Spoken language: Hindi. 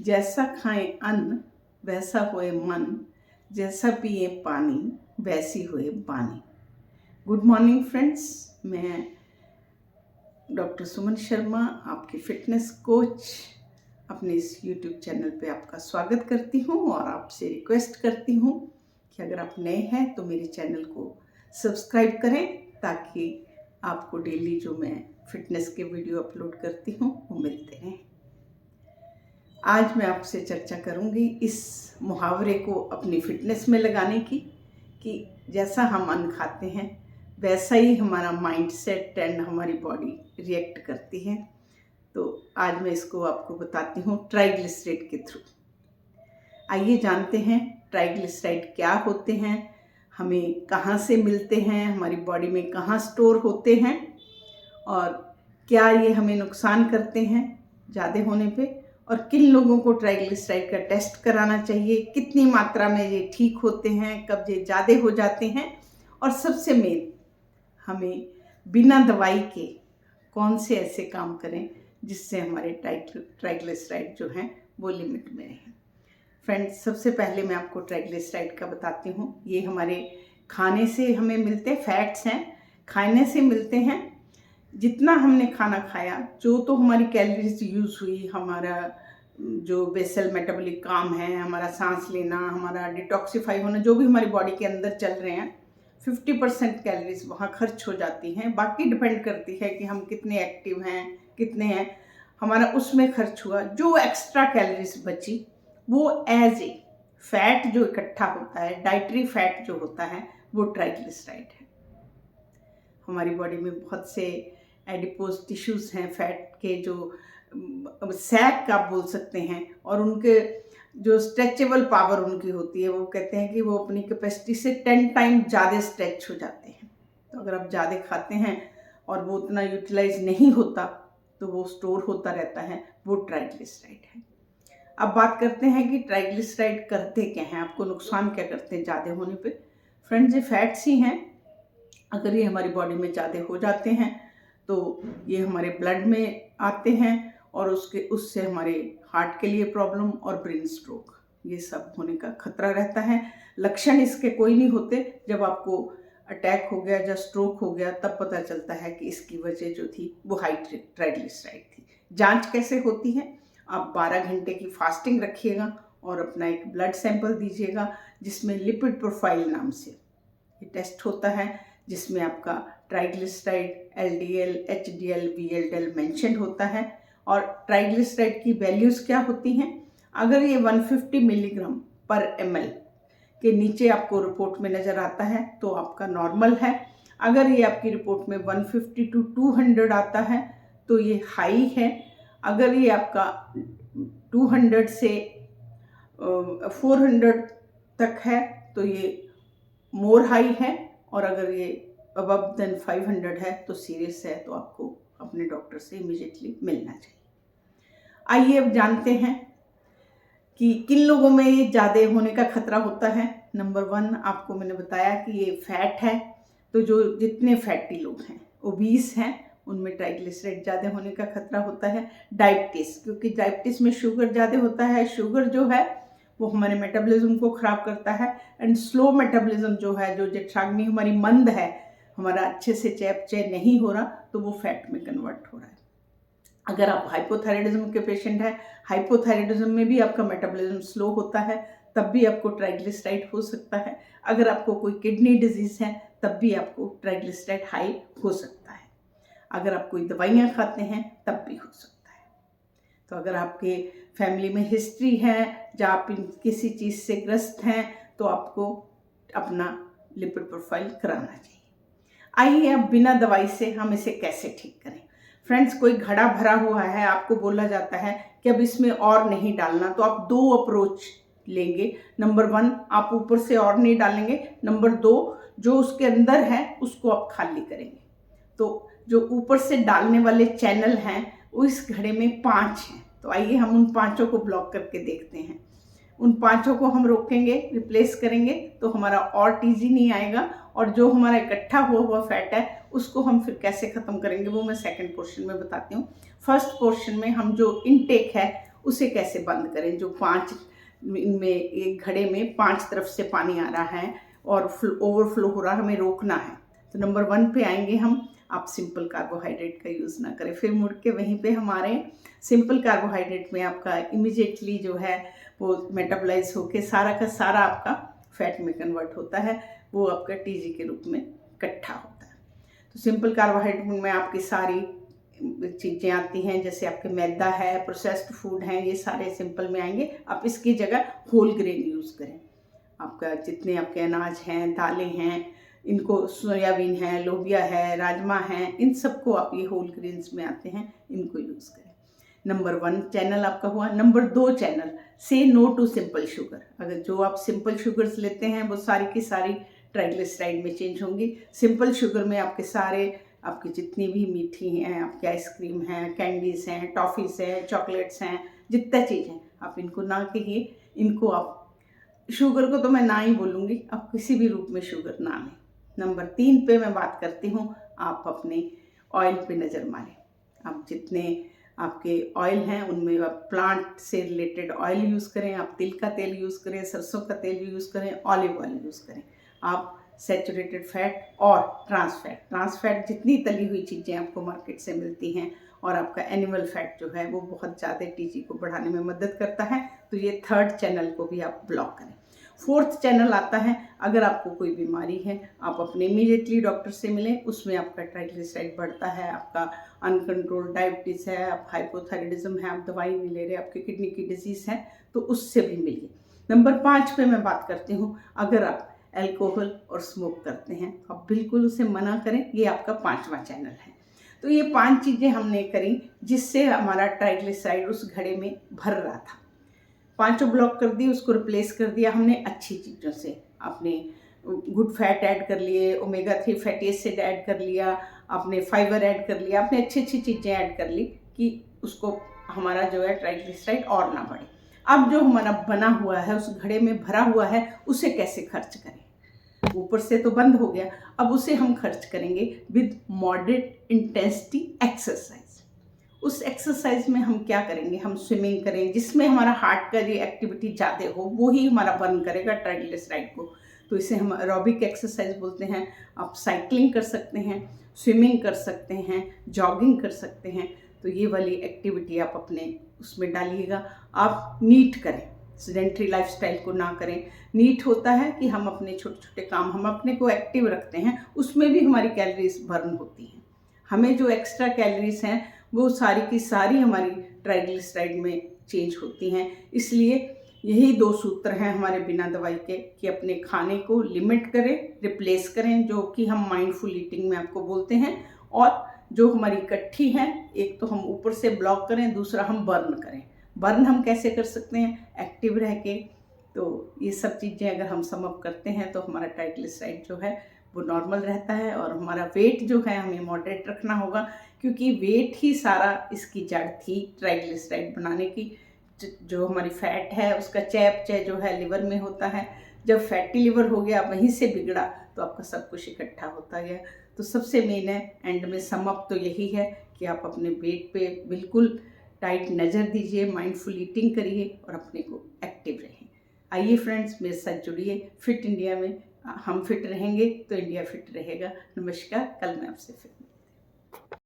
जैसा खाएं अन्न वैसा होए मन, जैसा पिए पानी वैसी होए बानी। गुड मॉर्निंग फ्रेंड्स, मैं डॉक्टर सुमन शर्मा, आपकी फिटनेस कोच, अपने इस यूट्यूब चैनल पे आपका स्वागत करती हूँ और आपसे रिक्वेस्ट करती हूँ कि अगर आप नए हैं तो मेरे चैनल को सब्सक्राइब करें ताकि आपको डेली जो मैं फिटनेस के वीडियो अपलोड करती हूँ वो मिलते रहें। आज मैं आपसे चर्चा करूंगी इस मुहावरे को अपनी फिटनेस में लगाने की कि जैसा हम अन्न खाते हैं वैसा ही हमारा माइंडसेट एंड हमारी बॉडी रिएक्ट करती है। तो आज मैं इसको आपको बताती हूँ ट्राइग्लिसराइड के थ्रू। आइए जानते हैं ट्राइग्लिसराइड क्या होते हैं, हमें कहाँ से मिलते हैं, हमारी बॉडी में कहाँ स्टोर होते हैं और क्या ये हमें नुकसान करते हैं ज़्यादा होने पे, और किन लोगों को ट्राइग्लिसराइड का टेस्ट कराना चाहिए, कितनी मात्रा में ये ठीक होते हैं, कब ये ज़्यादा हो जाते हैं, और सबसे मेन हमें बिना दवाई के कौन से ऐसे काम करें जिससे हमारे ट्राइग्लिसराइड जो हैं वो लिमिट में रहें। फ्रेंड्स, सबसे पहले मैं आपको ट्राइग्लिसराइड का बताती हूँ। ये हमारे खाने से हमें मिलते फैट्स हैं, खाने से मिलते हैं। जितना हमने खाना खाया, जो तो हमारी कैलोरीज यूज़ हुई, हमारा जो बेसल मेटाबॉलिक काम है, हमारा सांस लेना, हमारा डिटॉक्सिफाई होना, जो भी हमारी बॉडी के अंदर चल रहे हैं, 50% कैलोरीज वहाँ खर्च हो जाती हैं। बाकी डिपेंड करती है कि हम कितने एक्टिव हैं, कितने हैं, हमारा उसमें खर्च हुआ। जो एक्स्ट्रा कैलोरीज बची वो एज ए फैट जो इकट्ठा होता है, डाइटरी फैट जो होता है, वो ट्राइग्लिसराइड है। हमारी बॉडी में बहुत से एडिपोज टिश्यूज़ हैं फैट के, जो सैक आप बोल सकते हैं, और उनके जो स्ट्रेचेबल पावर उनकी होती है, वो कहते हैं कि वो अपनी कैपेसिटी से 10 टाइम ज़्यादा स्ट्रेच हो जाते हैं। तो अगर आप ज़्यादा खाते हैं और वो उतना यूटिलाइज नहीं होता तो वो स्टोर होता रहता है, वो ट्राइग्लिसराइड है। अब बात करते हैं कि ट्राइग्लिसराइड करते क्या हैं, आपको नुकसान क्या करते हैं ज़्यादा होने पे। फ्रेंड्स, ये फैट्स ही हैं। अगर ये हमारी बॉडी में ज़्यादा हो जाते हैं तो ये हमारे ब्लड में आते हैं और उससे हमारे हार्ट के लिए प्रॉब्लम और ब्रेन स्ट्रोक, ये सब होने का खतरा रहता है। लक्षण इसके कोई नहीं होते। जब आपको अटैक हो गया या स्ट्रोक हो गया तब पता चलता है कि इसकी वजह जो थी वो हाई ट्राइग्लिसराइड थी। जांच कैसे होती है? आप 12 घंटे की फास्टिंग रखिएगा और अपना एक ब्लड सैंपल दीजिएगा जिसमें लिपिड प्रोफाइल नाम से ये टेस्ट होता है, जिसमें आपका triglyceride, LDL, HDL, VLDL mention होता है। और ट्राइग्लिसराइड की वैल्यूज़ क्या होती हैं? अगर ये 150 मिलीग्राम पर ml के नीचे आपको रिपोर्ट में नज़र आता है तो आपका नॉर्मल है। अगर ये आपकी रिपोर्ट में 150 to 200 आता है तो ये हाई है। अगर ये आपका 200 से 400 तक है तो ये मोर हाई है, और अगर ये अबव देन 500 है तो सीरियस है, तो आपको अपने डॉक्टर से इमीडिएटली मिलना चाहिए। आइए अब जानते हैं कि किन लोगों में ये ज़्यादा होने का खतरा होता है। नंबर 1, आपको मैंने बताया कि ये फैट है, तो जो जितने फैटी लोग हैं, ओबीस हैं, उनमें ट्राइग्लिसराइड ज़्यादा होने का खतरा होता है। डायबिटीज़, क्योंकि डायबिटीज़ में शुगर ज़्यादा होता है। शुगर जो है वो हमारे मेटाबॉलिज्म को ख़राब करता है, एंड स्लो मेटाबॉलिज्म जो है, जो जठराग्नि हमारी मंद है, हमारा अच्छे से चयापचय नहीं हो रहा, तो वो फैट में कन्वर्ट हो रहा है। अगर आप हाइपोथायराइडिज्म के पेशेंट हैं, हाइपोथायराइडिज्म में भी आपका मेटाबॉलिज्म स्लो होता है, तब भी आपको ट्राइग्लिसराइड हो सकता है। अगर आपको कोई किडनी डिजीज़ है तब भी आपको ट्राइग्लिसराइड हाई हो सकता है। अगर आप कोई दवाइयाँ खाते हैं तब भी हो सकता है। तो अगर आपके फैमिली में हिस्ट्री है या आप किसी चीज़ से ग्रस्त हैं तो आपको अपना लिपिड प्रोफाइल कराना चाहिए। आइए अब बिना दवाई से हम इसे कैसे ठीक करें। फ्रेंड्स, कोई घड़ा भरा हुआ है, आपको बोला जाता है कि अब इसमें और नहीं डालना, तो आप 2 अप्रोच लेंगे। नंबर 1, आप ऊपर से और नहीं डालेंगे। नंबर 2, जो उसके अंदर है उसको आप खाली करेंगे। तो जो ऊपर से डालने वाले चैनल हैं वो इस घड़े में 5 हैं। तो आइए हम उन 5 को ब्लॉक करके देखते हैं। उन 5 को हम रोकेंगे, रिप्लेस करेंगे, तो हमारा और टीजी नहीं आएगा, और जो हमारा इकट्ठा हुआ फैट है उसको हम फिर कैसे ख़त्म करेंगे वो मैं सेकंड पोर्शन में बताती हूँ। फर्स्ट पोर्शन में हम जो इनटेक है उसे कैसे बंद करें। जो 5 इनमें एक घड़े में 5 तरफ से पानी आ रहा है और ओवरफ्लो हो रहा है, हमें रोकना है। तो नंबर 1 पे आएंगे हम, आप सिंपल कार्बोहाइड्रेट का यूज़ ना करें। फिर मुड़ के वहीं पे हमारे सिंपल कार्बोहाइड्रेट में आपका इमिजिएटली जो है वो मेटाबोलाइज होके सारा का सारा आपका फैट में कन्वर्ट होता है, वो आपका टीजी के रूप में इकट्ठा होता है। तो सिंपल कार्बोहाइड्रेट में आपकी सारी चीज़ें आती हैं, जैसे आपके मैदा है, प्रोसेस्ड फूड हैं, ये सारे सिंपल में आएंगे। आप इसकी जगह होल ग्रेन यूज़ करें। आपका जितने आपके अनाज हैं, दालें हैं, इनको सोयाबीन है, लोबिया है, राजमा है, इन सबको आप ये होल ग्रेन्स में आते हैं, इनको यूज़ करें। नंबर 1 चैनल आपका हुआ। नंबर 2 चैनल, से नो टू सिंपल शुगर। अगर जो आप सिंपल शुगर्स लेते हैं वो सारी की सारी ट्राइग्लिसराइड में चेंज होंगी। सिंपल शुगर में आपके सारे आपकी जितनी भी मीठी हैं, आपकी आइसक्रीम हैं, कैंडीज़ हैं, टॉफ़ीज़ हैं, चॉकलेट्स हैं, जितना चीज़ हैं, आप इनको ना कहिए। इनको आप शुगर को तो मैं ना ही बोलूँगी, आप किसी भी रूप में शुगर ना लें। नंबर 3 पे मैं बात करती हूँ, आप अपने ऑयल पे नज़र मारें। आप जितने आपके ऑयल हैं उनमें आप प्लांट से रिलेटेड ऑयल यूज़ करें, आप तिल का तेल यूज़ करें, सरसों का तेल यूज़ करें, ऑलिव ऑयल यूज़ करें। आप सैचुरेटेड फैट और ट्रांस फैट जितनी तली हुई चीज़ें आपको मार्केट से मिलती हैं, और आपका एनिमल फैट जो है वो बहुत ज़्यादा टीजी को बढ़ाने में मदद करता है, तो ये 3rd चैनल को भी आप ब्लॉक करें। 4th चैनल आता है, अगर आपको कोई बीमारी है आप अपने इमीडिएटली डॉक्टर से मिलें। उसमें आपका ट्राइग्लिसराइड बढ़ता है, आपका अनकंट्रोल्ड डायबिटीज़ है, आप हाइपोथायराइडिज्म है, आप दवाई नहीं ले रहे, आपकी किडनी की डिजीज़ है, तो उससे भी मिलिए। नंबर 5 पे मैं बात करती हूँ, अगर आप अल्कोहल और स्मोक करते हैं तो आप बिल्कुल उसे मना करें। ये आपका 5वां चैनल है। तो ये 5 चीज़ें हमने करी जिससे हमारा ट्राइग्लिसराइड उस घड़े में भर रहा था। 5 ब्लॉक कर दी, उसको रिप्लेस कर दिया हमने अच्छी चीज़ों से। आपने गुड फैट ऐड कर लिए, ओमेगा 3 फैटी एसिड ऐड कर लिया, आपने फाइबर ऐड कर लिया, आपने अच्छी अच्छी चीज़ें ऐड कर ली कि उसको हमारा जो है ट्राइग्लिसराइड और ना बढ़े। अब जो हमारा बना हुआ है, उस घड़े में भरा हुआ है, उसे कैसे खर्च करें। ऊपर से तो बंद हो गया, अब उसे हम खर्च करेंगे विद मॉडरेट इंटेंसिटी एक्सरसाइज। उस एक्सरसाइज में हम क्या करेंगे, हम स्विमिंग करें, जिसमें हमारा हार्ट का जो एक्टिविटी ज़्यादा हो वो ही हमारा बर्न करेगा ट्राइग्लिसराइड को, तो इसे हम एरोबिक एक्सरसाइज बोलते हैं। आप साइकिलिंग कर सकते हैं, स्विमिंग कर सकते हैं, जॉगिंग कर सकते हैं, तो ये वाली एक्टिविटी आप अपने उसमें डालिएगा। आप नीट करें, सेडेंटरी लाइफस्टाइल को ना करें। नीट होता है कि हम अपने छोटे छोटे काम, हम अपने को एक्टिव रखते हैं, उसमें भी हमारी कैलोरीज बर्न होती हैं। हमें जो एक्स्ट्रा कैलोरीज हैं वो सारी की सारी हमारी ट्राइग्लिसराइड में चेंज होती हैं। इसलिए यही 2 सूत्र हैं हमारे बिना दवाई के, कि अपने खाने को लिमिट करें, रिप्लेस करें, जो कि हम माइंडफुल ईटिंग में आपको बोलते हैं, और जो हमारी इकट्ठी हैं, एक तो हम ऊपर से ब्लॉक करें, दूसरा हम बर्न करें। बर्न हम कैसे कर सकते हैं, एक्टिव रह के। तो ये सब चीज़ें अगर हम सम अप करते हैं तो हमारा ट्राइग्लिसराइड जो है वो नॉर्मल रहता है, और हमारा वेट जो है हमें मॉडरेट रखना होगा, क्योंकि वेट ही सारा इसकी जड़ थी ट्राइग्लिसराइड बनाने की। जो हमारी फैट है उसका चयापचय जो है लिवर में होता है, जब फैटी लिवर हो गया, वहीं से बिगड़ा, तो आपका सब कुछ इकट्ठा होता गया। तो सबसे मेन है, एंड में सम अप तो यही है कि आप अपने वेट पे बिल्कुल टाइट नज़र दीजिए, माइंडफुल ईटिंग करिए और अपने को एक्टिव रहें। आइए फ्रेंड्स, मेरे साथ जुड़िए फिट इंडिया में। हम फिट रहेंगे तो इंडिया फिट रहेगा। नमस्कार, कल मैं आपसे फिर